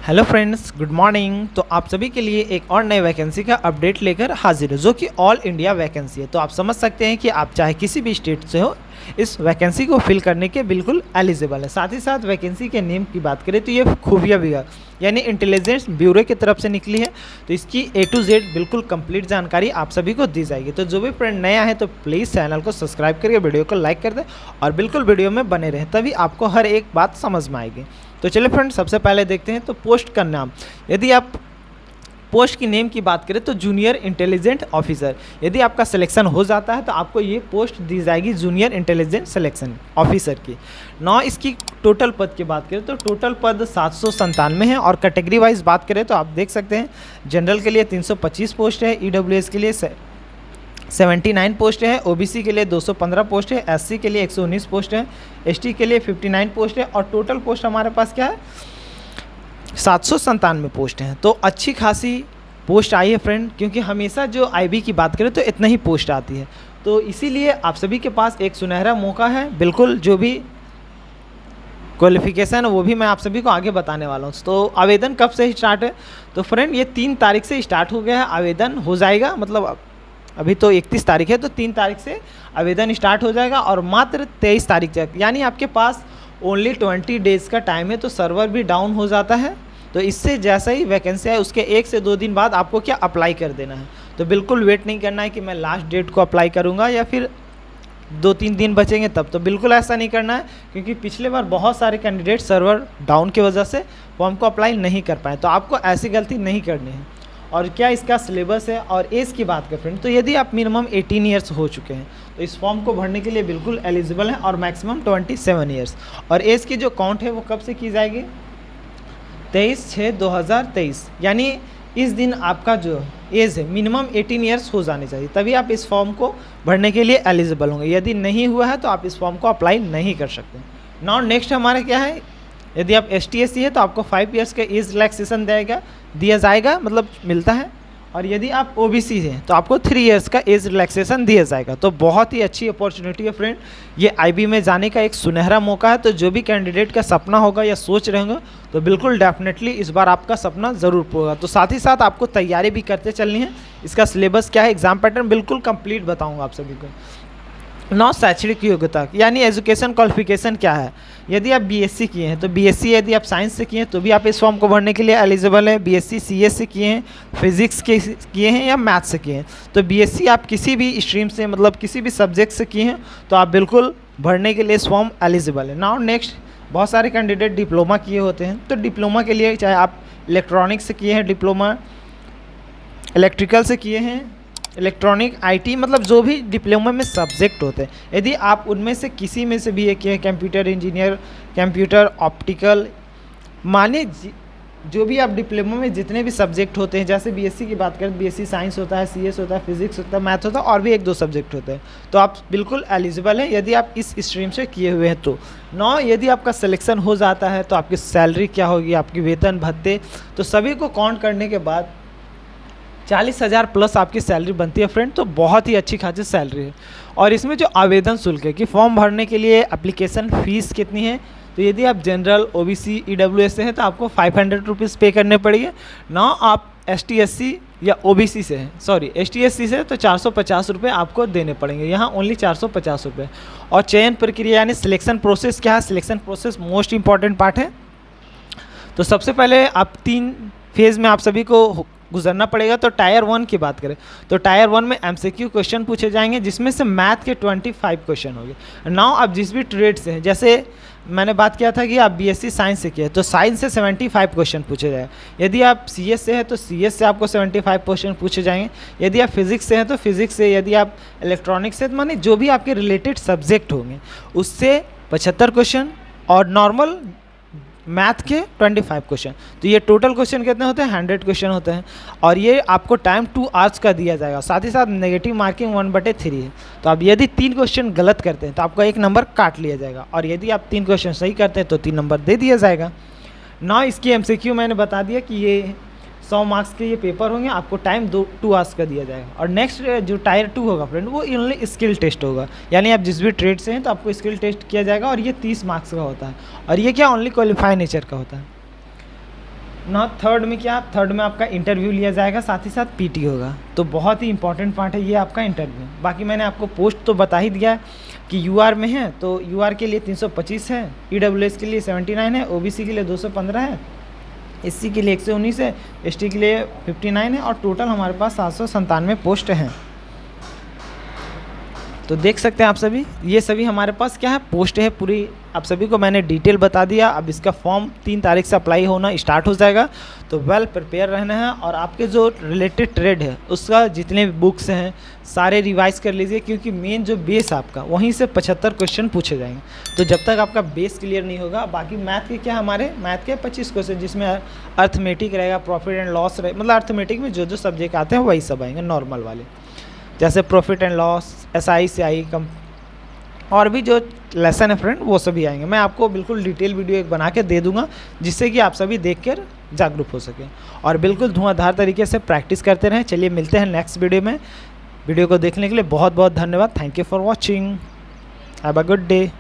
Hello friends, good morning. तो आप सभी के लिए एक और नई वैकेंसी का अपडेट लेकर हाजिर हो, जो कि ऑल इंडिया वैकेंसी है। तो आप समझ सकते हैं कि आप चाहे किसी भी स्टेट से हो, इस वैकेंसी को फिल करने के बिल्कुल एलिजिबल है। साथ ही साथ वैकेंसी के नेम की बात करें तो ये खुफिया विभाग यानी इंटेलिजेंस ब्यूरो की तरफ से निकली है। तो इसकी A to Z बिल्कुल कंप्लीट जानकारी आप सभी को दी जाएगी। तो जो भी फ्रेंड नया है तो प्लीज़ चैनल को सब्सक्राइब करके वीडियो को लाइक कर दें और बिल्कुल वीडियो में बने रहें, तभी आपको हर एक बात समझ में आएगी। तो चलिए फ्रेंड, सबसे पहले देखते हैं तो पोस्ट का नाम। यदि आप पोस्ट की नेम की बात करें तो जूनियर इंटेलिजेंट ऑफिसर। यदि आपका सिलेक्शन हो जाता है तो आपको ये पोस्ट दी जाएगी जूनियर इंटेलिजेंट सिलेक्शन ऑफिसर की। नौ इसकी टोटल पद की बात करें तो टोटल पद 797 है। और कैटेगरी वाइज बात करें तो आप देख सकते हैं जनरल के लिए 325 पोस्ट है, EWS के लिए 79 पोस्ट है, OBC के लिए 215 पोस्ट है, SC के लिए 119 पोस्ट है, ST के लिए 59 पोस्ट है और टोटल पोस्ट हमारे पास क्या है 797 पोस्ट हैं। तो अच्छी खासी पोस्ट आई है फ्रेंड, क्योंकि हमेशा जो IB की बात करें तो इतना ही पोस्ट आती है। तो इसीलिए आप सभी के पास एक सुनहरा मौका है। बिल्कुल जो भी क्वालिफिकेशन है वो भी मैं आप सभी को आगे बताने वाला हूँ। तो आवेदन कब से स्टार्ट है तो फ्रेंड ये 3 तारीख से स्टार्ट हो गया है। आवेदन हो जाएगा, मतलब अभी तो 31 तारीख है तो 3 तारीख से आवेदन स्टार्ट हो जाएगा और मात्र 23 तारीख तक, यानी आपके पास ओनली 20 डेज़ का टाइम है। तो सर्वर भी डाउन हो जाता है। तो इससे जैसा ही वैकेंसी है उसके 1 से 2 दिन बाद आपको क्या अप्लाई कर देना है। तो बिल्कुल वेट नहीं करना है कि मैं लास्ट डेट को अप्लाई करूँगा या फिर 2-3 दिन बचेंगे तब। तो बिल्कुल ऐसा नहीं करना है, क्योंकि पिछले बार बहुत सारे कैंडिडेट सर्वर डाउन की वजह से फॉर्म को अप्लाई नहीं कर पाए। तो आपको ऐसी गलती नहीं करनी है। और क्या इसका सिलेबस है और एज की बात करें फ्रेंड तो यदि आप मिनिमम 18 ईयर्स हो चुके हैं तो इस फॉर्म को भरने के लिए बिल्कुल एलिजिबल हैं और मैक्सिमम 27 ईयर्स। और एज की जो काउंट है वो कब से की जाएगी 23/6/2023, यानी इस दिन आपका जो एज है मिनिमम 18 ईयर्स हो जाने चाहिए, तभी आप इस फॉर्म को भरने के लिए एलिजिबल होंगे। यदि नहीं हुआ है तो आप इस फॉर्म को अप्लाई नहीं कर सकते। नाउ नेक्स्ट हमारा क्या है, यदि आप ST/SC है तो आपको 5 ईयर्स का एज रिलैक्सेशन दिया जाएगा, मतलब मिलता है। और यदि आप OBC हैं तो आपको 3 ईयर्स का एज रिलैक्सेशन दिया जाएगा। तो बहुत ही अच्छी अपॉर्चुनिटी है फ्रेंड, ये IB में जाने का एक सुनहरा मौका है। तो जो भी कैंडिडेट का सपना होगा या सोच रहे होंगे तो बिल्कुल डेफिनेटली इस बार आपका सपना ज़रूर पूरा होगा। तो साथ ही साथ आपको तैयारी भी करते चलनी है। इसका सिलेबस क्या है, एग्जाम पैटर्न बिल्कुल कंप्लीट बताऊँगा आप सभी को। नौ शैक्षणिक योग्यता यानी एजुकेशन क्वालिफिकेशन क्या है। यदि आप BSc किए हैं तो BSc, यदि आप साइंस से किए हैं तो भी आप इस फॉर्म को भरने के लिए एलिजिबल है। BSc CS से किए हैं, फिजिक्स के किए हैं या मैथ्स से किए हैं तो BSc आप किसी भी स्ट्रीम से, मतलब किसी भी सब्जेक्ट से किए हैं तो आप बिल्कुल भरने के लिए इस फॉर्म एलिजिबल है। नाउ नेक्स्ट, बहुत सारे कैंडिडेट डिप्लोमा किए होते हैं तो डिप्लोमा के लिए चाहे आप इलेक्ट्रॉनिक्स से किए हैं डिप्लोमा, इलेक्ट्रिकल से किए हैं, इलेक्ट्रॉनिक IT, मतलब जो भी डिप्लोमा में सब्जेक्ट होते हैं, यदि आप उनमें से किसी में से भी एक किए, कंप्यूटर इंजीनियर, कंप्यूटर ऑप्टिकल, माने जो भी आप डिप्लोमा में जितने भी सब्जेक्ट होते हैं, जैसे BSc की बात करें BSc साइंस होता है, CS होता है, फिजिक्स होता है, मैथ होता है और भी 1-2 सब्जेक्ट होते हैं, तो आप बिल्कुल एलिजिबल हैं यदि आप इस स्ट्रीम से किए हुए हैं। तो नौ, यदि आपका सिलेक्शन हो जाता है तो आपकी सैलरी क्या होगी, आपकी वेतन भत्ते, तो सभी को काउंट करने के बाद 40,000 प्लस आपकी सैलरी बनती है फ्रेंड। तो बहुत ही अच्छी खासी सैलरी है। और इसमें जो आवेदन शुल्क है कि फॉर्म भरने के लिए एप्लीकेशन फ़ीस कितनी है, तो यदि आप जनरल OBC EWS से हैं तो आपको 500 रुपीज़ पे करने पड़ेंगे। ना आप ST/SC या OBC से हैं, सॉरी ST/SC से तो 450 रुपये आपको देने पड़ेंगे, यहाँ ओनली 450 रुपये। और चयन प्रक्रिया यानी सिलेक्शन प्रोसेस क्या है, selection process most important part है। तो सबसे पहले आप 3 फेज़ में आप सभी को गुजरना पड़ेगा। तो टायर 1 की बात करें तो टायर 1 में MCQ क्वेश्चन पूछे जाएंगे, जिसमें से मैथ के 25 क्वेश्चन होंगे। नाउ आप जिस भी ट्रेड से हैं, जैसे मैंने बात किया था कि आप BSc साइंस से किए तो साइंस से 75 क्वेश्चन पूछे जाएंगे। यदि आप CS से हैं तो CS से आपको 75 क्वेश्चन पूछे जाएंगे। यदि आप फिजिक्स से हैं तो फिजिक्स से, यदि आप इलेक्ट्रॉनिक्स से, तो माने जो भी आपके रिलेटेड सब्जेक्ट होंगे उससे 75 क्वेश्चन और नॉर्मल मैथ के 25 क्वेश्चन। तो ये टोटल क्वेश्चन कितने होते हैं 100 क्वेश्चन होते हैं। और ये आपको टाइम 2 आवर्स का दिया जाएगा। साथ ही साथ नेगेटिव मार्किंग 1/3 है। तो आप यदि 3 क्वेश्चन गलत करते हैं तो आपका 1 नंबर काट लिया जाएगा, और यदि आप 3 क्वेश्चन सही करते हैं तो 3 नंबर दे दिया जाएगा। ना इसकी MCQ मैंने बता दिया कि ये 100 मार्क्स के ये पेपर होंगे, आपको टाइम 2 आवर्स का दिया जाएगा। और नेक्स्ट जो टायर 2 होगा फ्रेंड, वो ओनली स्किल टेस्ट होगा, यानी आप जिस भी ट्रेड से हैं तो आपको स्किल टेस्ट किया जाएगा और ये 30 मार्क्स का होता है। और ये क्या ओनली क्वालिफाई नेचर का होता है। ना थर्ड में क्या, थर्ड में आपका इंटरव्यू लिया जाएगा, साथ ही साथ पीटी होगा। तो बहुत ही इंपॉर्टेंट पार्ट है ये आपका इंटरव्यू। बाकी मैंने आपको पोस्ट तो बता ही दिया कि यूआर में है, तो यूआर के लिए 325 है, ईडब्ल्यूएस के लिए 79 है, ओबीसी के लिए 215 है, एससी के लिए 119 है, एसटी के लिए 59 है, और टोटल हमारे पास 797 पोस्ट हैं। तो देख सकते हैं आप सभी, ये सभी हमारे पास क्या है, पोस्ट है पूरी। आप सभी को मैंने डिटेल बता दिया। अब इसका फॉर्म 3 तारीख से अप्लाई होना स्टार्ट हो जाएगा, तो वेल प्रिपेयर रहना है। और आपके जो रिलेटेड ट्रेड है उसका जितने भी बुक्स हैं सारे रिवाइज कर लीजिए, क्योंकि मेन जो बेस आपका वहीं से 75 क्वेश्चन पूछे जाएंगे। तो जब तक आपका बेस क्लियर नहीं होगा, बाकी मैथ के क्या, हमारे मैथ के 25 क्वेश्चन, जिसमें अर्थमेटिक रहेगा, प्रॉफिट एंड लॉस रहेगा, मतलब अर्थमेटिक में जो जो सब्जेक्ट आते हैं वही सब आएंगे नॉर्मल वाले, जैसे profit and loss, SI CI कम, और भी जो लेसन है फ्रेंड वो सभी आएंगे। मैं आपको बिल्कुल डिटेल वीडियो एक बना के दे दूंगा, जिससे कि आप सभी देख कर जागरूक हो सकें और बिल्कुल धुआंधार तरीके से प्रैक्टिस करते रहें। चलिए मिलते हैं नेक्स्ट वीडियो में। वीडियो को देखने के लिए बहुत बहुत धन्यवाद। Thank you for watching. Have a good day.